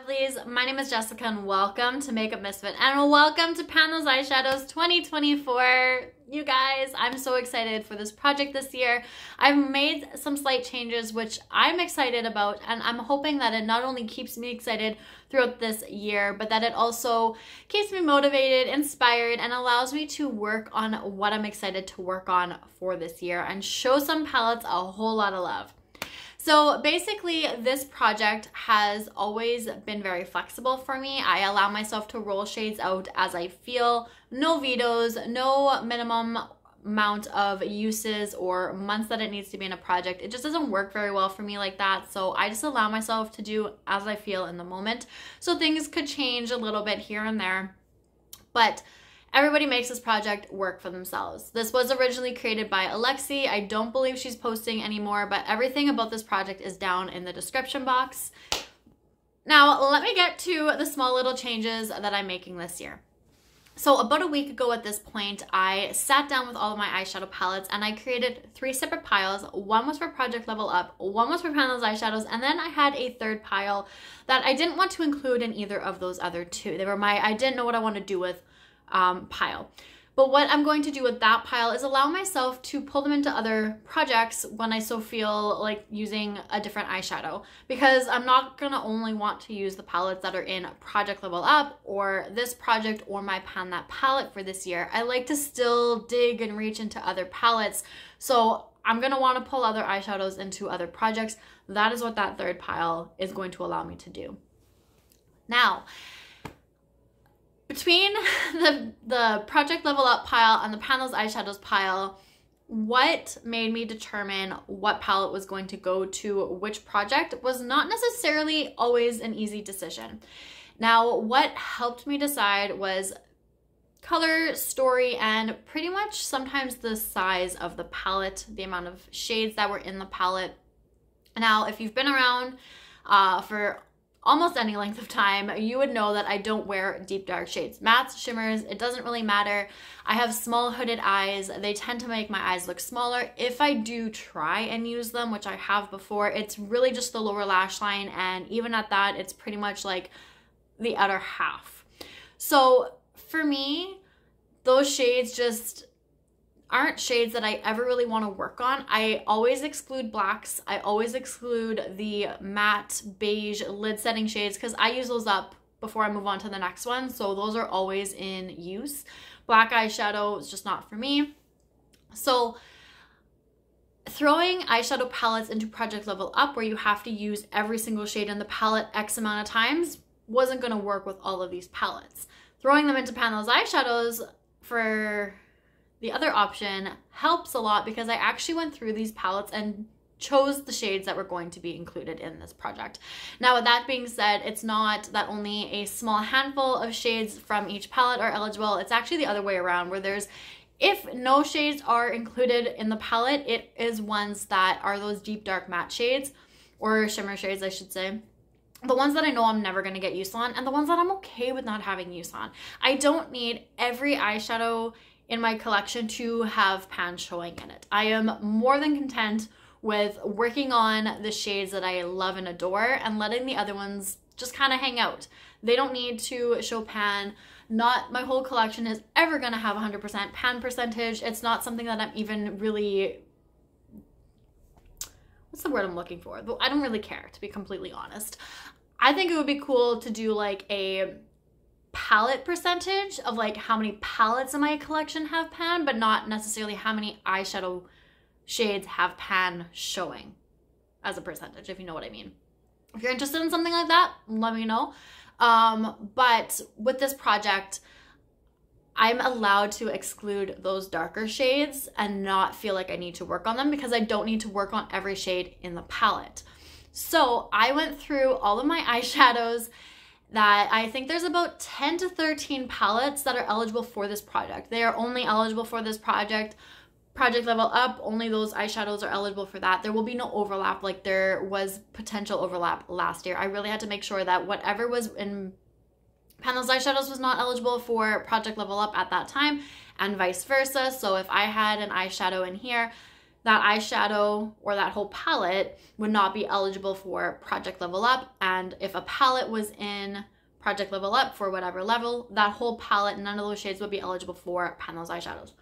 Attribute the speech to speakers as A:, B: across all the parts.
A: lovelies, my name is Jessica and welcome to Makeup Misfit and welcome to Pan Those Eyeshadows 2024. You guys, I'm so excited for this project this year. I've made some slight changes which I'm excited about, and I'm hoping that it not only keeps me excited throughout this year, but that it also keeps me motivated, inspired, and allows me to work on what I'm excited to work on for this year and show some palettes a whole lot of love. So basically, this project has always been very flexible for me. I allow myself to roll shades out as I feel. No vetoes, no minimum amount of uses or months that it needs to be in a project. It just doesn't work very well for me like that. So I just allow myself to do as I feel in the moment. So things could change a little bit here and there, but everybody makes this project work for themselves. This was originally created by Alexi. I don't believe she's posting anymore, but everything about this project is down in the description box. Now, let me get to the small little changes that I'm making this year. So about a week ago at this point, I sat down with all of my eyeshadow palettes and I created 3 separate piles. One was for Project Level Up, one was for Pan Those Eyeshadows, and then I had a third pile that I didn't want to include in either of those other two. They were I didn't know what I wanted to do with pile. But what I'm going to do with that pile is allow myself to pull them into other projects when I so feel like using a different eyeshadow, because I'm not gonna only want to use the palettes that are in Project Level Up or this project or my Pan That palette for this year. I like to still dig and reach into other palettes, so I'm gonna want to pull other eyeshadows into other projects. That is what that third pile is going to allow me to do. Now, between the Project Level Up pile and the Pan Those Eyeshadows pile, what made me determine what palette was going to go to which project was not necessarily always an easy decision. Now, what helped me decide was color, story, and pretty much sometimes the size of the palette, the amount of shades that were in the palette. Now, if you've been around for almost any length of time, you would know that I don't wear deep dark shades. Mattes, shimmers, it doesn't really matter. I have small hooded eyes. They tend to make my eyes look smaller. If I do try and use them, which I have before, it's really just the lower lash line, and even at that, it's pretty much like the outer half. So for me, those shades just aren't shades that I ever really want to work on. I always exclude blacks. I always exclude the matte beige lid setting shades because I use those up before I move on to the next one. So those are always in use. Black eyeshadow is just not for me. So throwing eyeshadow palettes into Project Level Up, where you have to use every single shade in the palette X amount of times, wasn't going to work with all of these palettes. Throwing them into Pan Those Eyeshadows for the other option helps a lot because I actually went through these palettes and chose the shades that were going to be included in this project. Now, with that being said, it's not that only a small handful of shades from each palette are eligible. It's actually the other way around, where if no shades are included in the palette, it is ones that are those deep dark matte shades, or shimmer shades, I should say. The ones that I know I'm never going to get use on, and the ones that I'm okay with not having use on. I don't need every eyeshadow in my collection to have pan showing in it. I am more than content with working on the shades that I love and adore and letting the other ones just kind of hang out. They don't need to show pan. Not my whole collection is ever going to have 100% pan percentage. It's not something that I'm even really, what's the word I'm looking for? I don't really care, to be completely honest. I think it would be cool to do like a palette percentage of like how many palettes in my collection have pan, but not necessarily how many eyeshadow shades have pan showing as a percentage, if you know what I mean. If you're interested in something like that, let me know. But with this project, I'm allowed to exclude those darker shades and not feel like I need to work on them because I don't need to work on every shade in the palette. So I went through all of my eyeshadows that I think there's about 10 to 13 palettes that are eligible for this project. They are only eligible for this project. Project Level Up, only those eyeshadows are eligible for that. There will be no overlap like there was potential overlap last year. I really had to make sure that whatever was in Pan Those Eyeshadows was not eligible for Project Level Up at that time, and vice versa. So if I had an eyeshadow in here that eyeshadow or that whole palette would not be eligible for Project Level Up. And if a palette was in Project Level Up for whatever level, that whole palette, none of those shades would be eligible for Panels eyeshadows.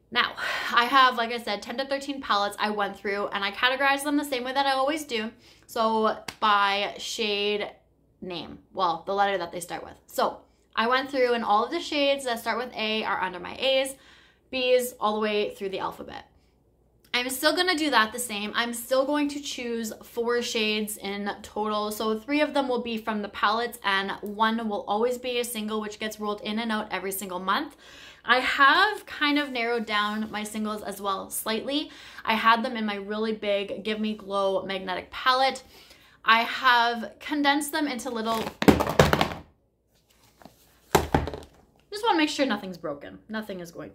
A: Now, I have, like I said, 10 to 13 palettes I went through, and I categorized them the same way that I always do. So by shade name, well, the letter that they start with. So I went through, and all of the shades that start with A are under my A's, B's, all the way through the alphabet. I'm still going to do that the same. I'm still going to choose 4 shades in total. So 3 of them will be from the palettes, and 1 will always be a single, which gets rolled in and out every single month. I have kind of narrowed down my singles as well slightly. I had them in my really big Give Me Glow magnetic palette. I have condensed them into little... Just want to make sure nothing's broken. Nothing is going...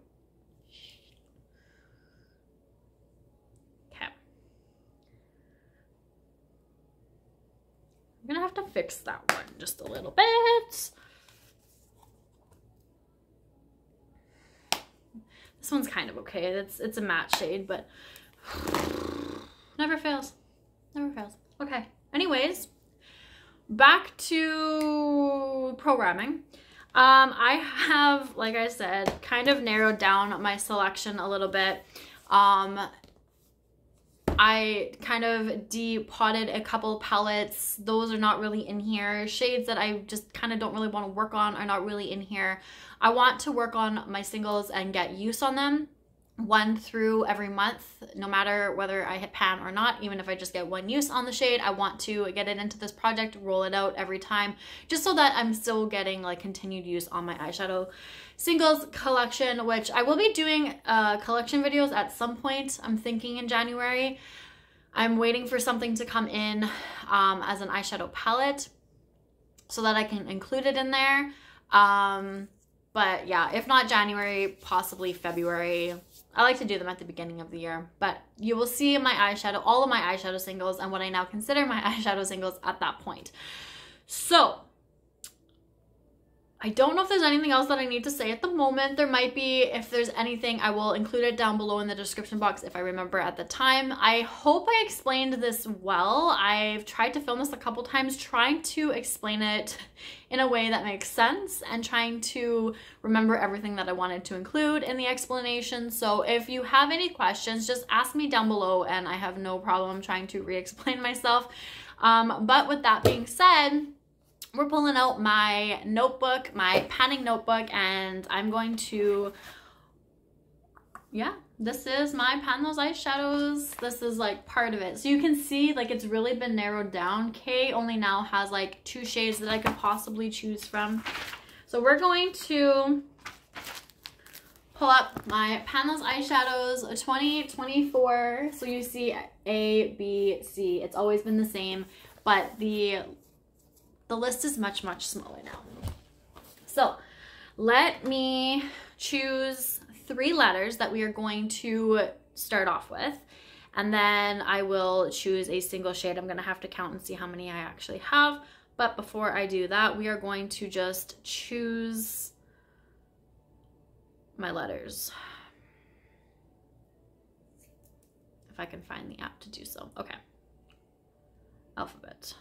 A: Okay. I'm gonna have to fix that one just a little bit. This one's kind of okay. It's a matte shade, but never fails. Never fails. Okay. Anyways, back to programming. I have, like I said, kind of narrowed down my selection a little bit. I kind of de-potted a couple palettes. Those are not really in here. Shades that I just kind of don't really want to work on are not really in here. I want to work on my singles and get use on them 1 through every month, no matter whether I hit pan or not. Even if I just get 1 use on the shade, I want to get it into this project, roll it out every time, just so that I'm still getting like continued use on my eyeshadow singles collection, which I will be doing collection videos at some point. I'm thinking in January. I'm waiting for something to come in as an eyeshadow palette so that I can include it in there. But yeah, if not January, possibly February. I like to do them at the beginning of the year, but you will see my eyeshadow, all of my eyeshadow singles and what I now consider my eyeshadow singles at that point. So I don't know if there's anything else that I need to say at the moment. There might be. If there's anything, I will include it down below in the description box if I remember at the time. I hope I explained this well. I've tried to film this a couple times, trying to explain it in a way that makes sense and trying to remember everything that I wanted to include in the explanation. So if you have any questions, just ask me down below and I have no problem trying to re-explain myself. But with that being said, we're pulling out my notebook, my panning notebook, and I'm going to, yeah, this is my pan those eyeshadows. This is like part of it. So you can see like it's really been narrowed down. Kay only now has like 2 shades that I could possibly choose from. So we're going to pull up my pan those eyeshadows 2024. So you see A, B, C. It's always been the same, but the list is much, much smaller now. So let me choose 3 letters that we are going to start off with. And then I will choose a single shade. I'm going to have to count and see how many I actually have. But before I do that, we are going to just choose my letters. If I can find the app to do so. Okay. Alphabet.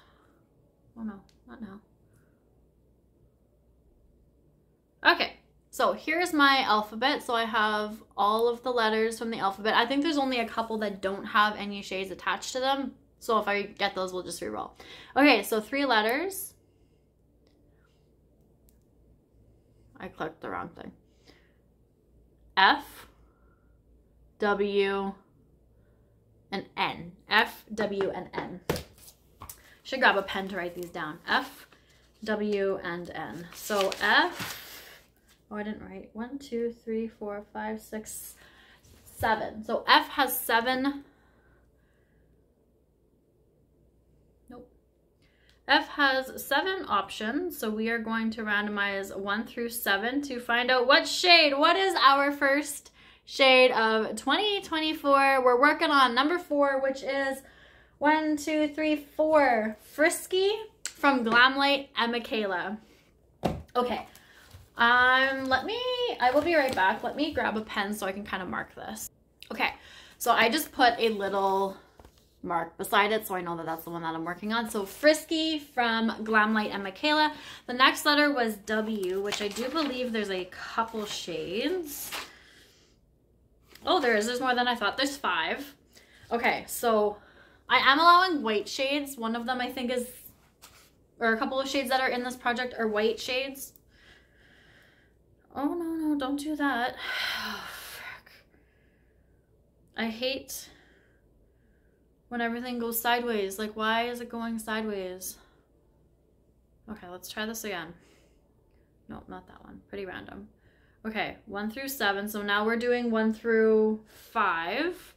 A: Oh no, not now. Okay, so here's my alphabet. So I have all of the letters from the alphabet. I think there's only a couple that don't have any shades attached to them. So if I get those, we'll just re-roll. Okay, so 3 letters. I clicked the wrong thing. F, W, and N. F, W, and N. Should grab a pen to write these down. F, W, and N. So F, oh, I didn't write. 1, 2, 3, 4, 5, 6, 7. So F has 7. Nope. F has 7 options. So we are going to randomize 1 through 7 to find out what shade. What is our first shade of 2024? We're working on number 4, which is 1, 2, 3, 4. Frisky from Glamlite and Mikayla. Okay. I will be right back. Let me grab a pen so I can kind of mark this. Okay, so I just put a little mark beside it so I know that that's the one that I'm working on. So Frisky from Glamlite and Mikayla. The next letter was W, which I do believe there's a couple shades. Oh, there's more than I thought. There's 5. Okay, so I am allowing white shades. One of them I think is, or a couple of shades that are in this project are white shades. Oh, no, don't do that. Oh, frick. I hate when everything goes sideways. Like, why is it going sideways? Okay, let's try this again. Nope, not that one. Pretty random. Okay, 1 through 7. So now we're doing 1 through 5.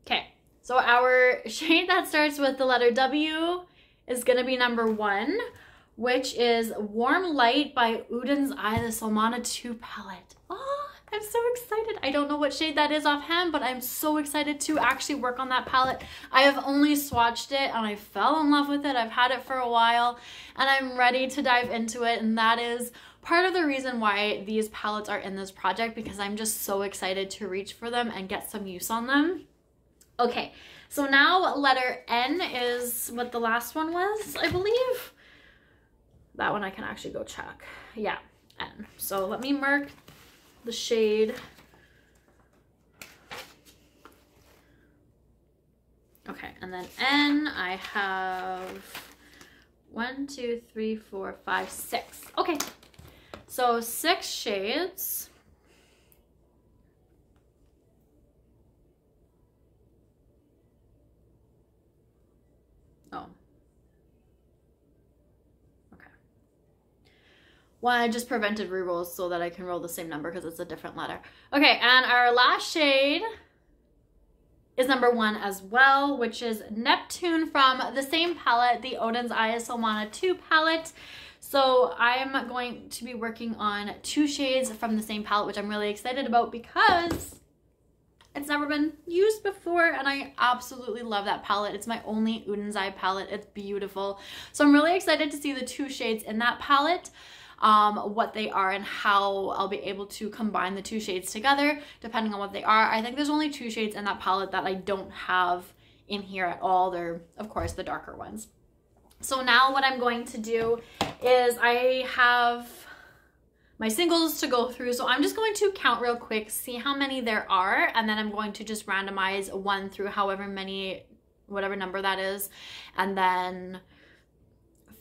A: Okay, so our shade that starts with the letter W is going to be number 1, which is Warm Light by Odens the Solmane 2 palette. Oh, I'm so excited. I don't know what shade that is offhand, but I'm so excited to actually work on that palette. I have only swatched it and I fell in love with it. I've had it for a while and I'm ready to dive into it, and that is part of the reason why these palettes are in this project, because I'm just so excited to reach for them and get some use on them. Okay, so now letter N is what the last one was, I believe. That one I can actually go check. Yeah, N. So let me mark the shade. Okay, and then N, I have 1, 2, 3, 4, 5, 6. Okay, so 6 shades. Oh. Okay. Well, I just prevented rerolls so that I can roll the same number because it's a different letter. Okay, and our last shade is number 1 as well, which is Neptune from the same palette, the Odens Solmane 2 palette. So I'm going to be working on 2 shades from the same palette, which I'm really excited about because it's never been used before and I absolutely love that palette. It's my only Odens palette. It's beautiful. So I'm really excited to see the 2 shades in that palette, what they are and how I'll be able to combine the 2 shades together depending on what they are. I think there's only 2 shades in that palette that I don't have in here at all. They're, of course, the darker ones. So now what I'm going to do is I have my singles to go through. So I'm just going to count real quick, see how many there are, and then I'm going to just randomize 1 through however many, whatever number that is, and then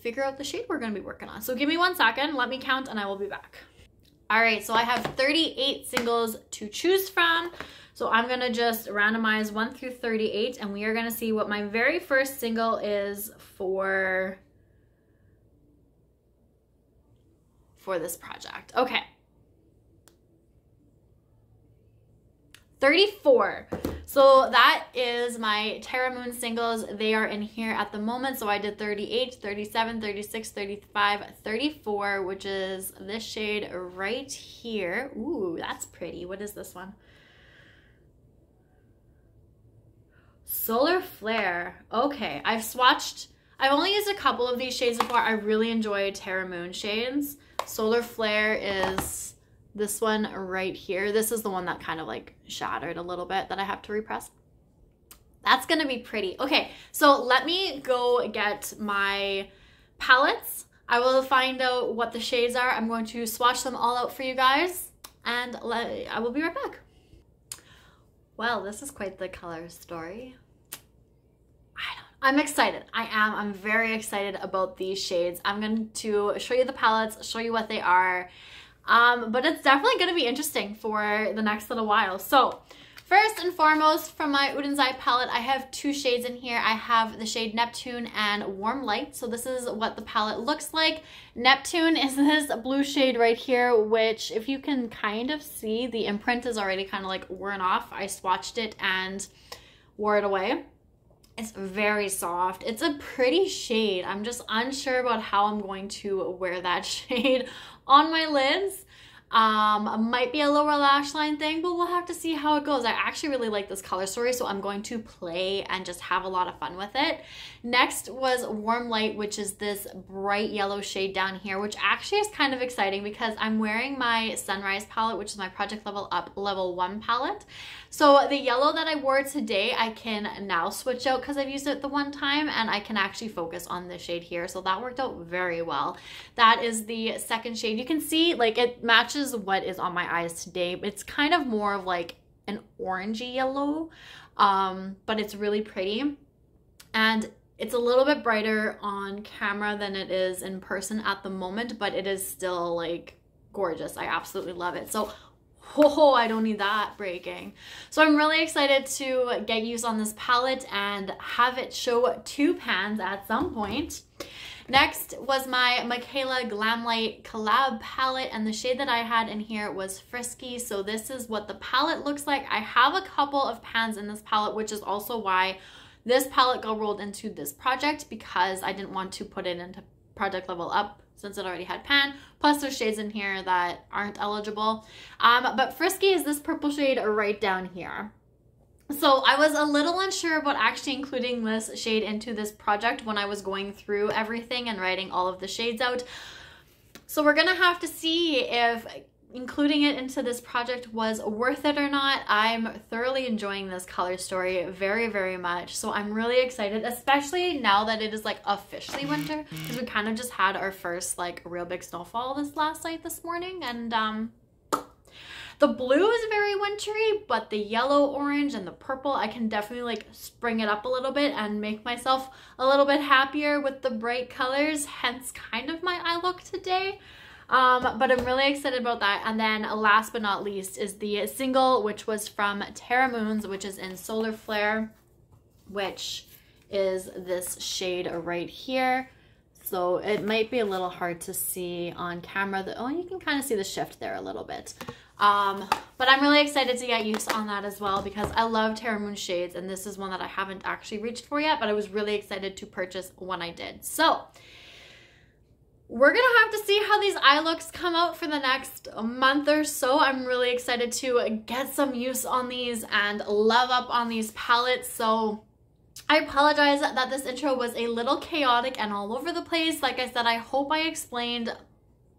A: figure out the shade we're going to be working on. So give me 1 second, let me count, and I will be back. All right, so I have 38 singles to choose from. So I'm going to just randomize 1 through 38, and we are going to see what my very first single is for this project. Okay. 34. So that is my Terra Moon singles. They are in here at the moment. So I did 38, 37, 36, 35, 34, which is this shade right here. Ooh, that's pretty. What is this one? Solar Flare. Okay, I've only used a couple of these shades before. I really enjoy Terra Moon shades. Solar Flare is this one right here. This is the one that kind of like shattered a little bit that I have to repress. That's gonna be pretty. Okay, so let me go get my palettes. I will find out what the shades are. I'm going to swatch them all out for you guys and I will be right back. Well, this is quite the color story. I'm excited. I'm very excited about these shades. I'm going to show you the palettes, show you what they are. But it's definitely going to be interesting for the next little while. So first and foremost, from my Odens palette, I have 2 shades in here. I have the shade Neptune and Warm Light. So this is what the palette looks like. Neptune is this blue shade right here, which if you can kind of see, the imprint is already kind of like worn off. I swatched it and wore it away. It's very soft. It's a pretty shade. I'm just unsure about how I'm going to wear that shade on my lids. Might be a lower lash line thing, but we'll have to see how it goes. I actually really like this color story, so I'm going to play and just have a lot of fun with it. Next was Warm Light, which is this bright yellow shade down here, which actually is kind of exciting because I'm wearing my Sunrise palette, which is my Project Level Up Level 1 palette. So the yellow that I wore today, I can now switch out because I've used it the one time, and I can actually focus on this shade here. So that worked out very well. That is the second shade. You can see like it matches what is on my eyes today. It's kind of more of like an orangey yellow, but it's really pretty. And it's a little bit brighter on camera than it is in person at the moment, but it is still like gorgeous. I absolutely love it. So, oh, I don't need that breaking. So I'm really excited to get use on this palette and have it show 2 pans at some point. Next was my Mikayla Glamlite collab palette, and the shade that I had in here was Frisky. So this is what the palette looks like. I have a couple of pans in this palette, which is also why this palette got rolled into this project, because I didn't want to put it into Project Level Up since it already had pan. Plus there's shades in here that aren't eligible. But Frisky is this purple shade right down here. So I was a little unsure about actually including this shade into this project when I was going through everything and writing all of the shades out. So we're gonna have to see if including it into this project was worth it or not. I'm thoroughly enjoying this color story very, very much. So I'm really excited, especially now that it is like officially winter, because we kind of just had our first like real big snowfall this last night this morning. And the blue is very wintry, but the yellow, orange, and the purple, I can definitely like spring it up a little bit and make myself a little bit happier with the bright colors, hence kind of my eye look today. But I'm really excited about that. And then last but not least is the single, which was from Terra, which is in Solar Flare, which is this shade right here. So it might be a little hard to see on camera. Oh, you can kind of see the shift there a little bit. But I'm really excited to get use on that as well, because I love Terra Moon shades, and this is one that I haven't actually reached for yet, but I was really excited to purchase when I did. So we're gonna have to see how these eye looks come out for the next month or so. I'm really excited to get some use on these and love up on these palettes. So I apologize that this intro was a little chaotic and all over the place. Like I said, I hope I explained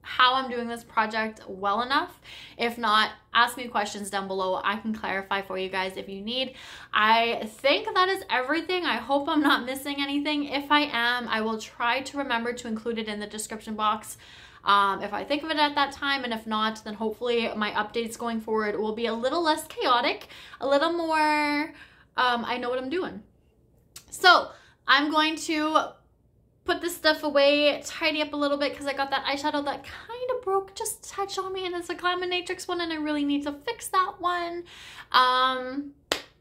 A: how I'm doing this project well enough. If not, ask me questions down below. I can clarify for you guys if you need. I think that is everything. I hope I'm not missing anything. If I am, I will try to remember to include it in the description box if I think of it at that time, and if not, then hopefully my updates going forward will be a little less chaotic, a little more I know what I'm doing. So I'm going to put this stuff away, tidy up a little bit, because I got that eyeshadow that kind of broke just a touch on me, and it's a Glamlite one, and I really need to fix that one.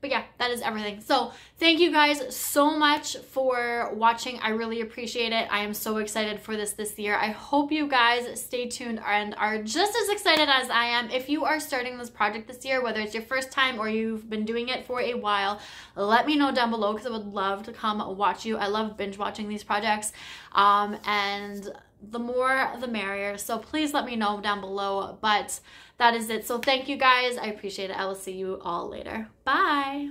A: But yeah, that is everything. So thank you guys so much for watching. I really appreciate it. I am so excited for this year. I hope you guys stay tuned and are just as excited as I am. If you are starting this project this year, whether it's your first time or you've been doing it for a while, let me know down below, because I would love to come watch you. I love binge watching these projects. And the more the merrier, so please let me know down below. But that is it. So thank you guys, I appreciate it. I will see you all later. Bye.